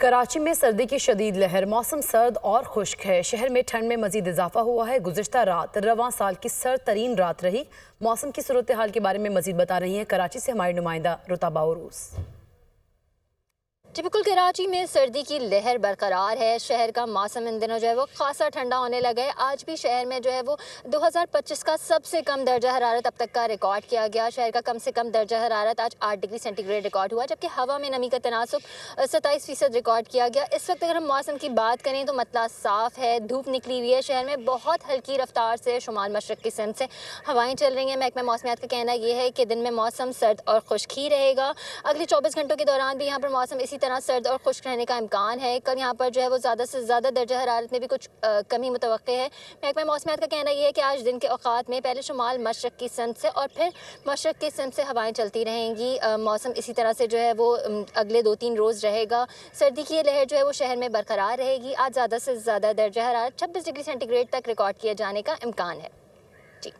کراچی میں سردی کی شدید لہر، موسم سرد اور خشک ہے۔ شہر میں ٹھنڈ میں مزید اضافہ ہوا ہے۔ گزشتہ رات رواں سال کی سرد ترین رات رہی۔ موسم کی صورتحال کے بارے میں مزید بتا رہی ہیں کراچی سے ہماری نمائندہ رتبہ عروس۔ بالکل کراچی میں سردی کی لہر برقرار ہے۔ شہر کا موسم ان دنوں جو ہے وہ خاصا ٹھنڈا ہونے لگا ہے۔ آج بھی شہر میں جو ہے وہ 2025 کا سب سے کم درجہ حرارت اب تک کا ریکارڈ کیا گیا۔ شہر کا کم سے کم درجہ حرارت آج 8 ڈگری سینٹی گریڈ ریکارڈ ہوا، جبکہ ہوا میں نمی کا تناسب 27% ریکارڈ کیا گیا۔ اس وقت اگر ہم موسم کی بات کریں تو مطلع صاف ہے، دھوپ نکلی ہوئی ہے۔ شہر میں بہت ہلکی رفتار سے شمال مشرق کی سمت سے ہوائیں چل رہی ہیں۔ محکمہ موسمیات کا کہنا یہ ہے کہ دن میں موسم سرد اور خشک ہی رہے گا۔ اگلے 24 گھنٹوں کے دوران بھی یہاں پر موسم اسی طرح سرد اور خشک رہنے کا امکان ہے۔ کل یہاں پر جو ہے وہ زیادہ سے زیادہ درجہ حرارت میں بھی کچھ کمی متوقع ہے۔ محکمہ موسمیات کا کہنا یہ ہے کہ آج دن کے اوقات میں پہلے شمال مشرق کی سمت سے اور پھر مشرق کی سمت سے ہوائیں چلتی رہیں گی۔ موسم اسی طرح سے جو ہے وہ اگلے 2-3 روز رہے گا۔ سردی کی یہ لہر جو ہے وہ شہر میں برقرار رہے گی۔ آج زیادہ سے زیادہ درجہ حرارت 26 ڈگری سینٹی گریڈ تک ریکارڈ کیے جانے کا امکان ہے۔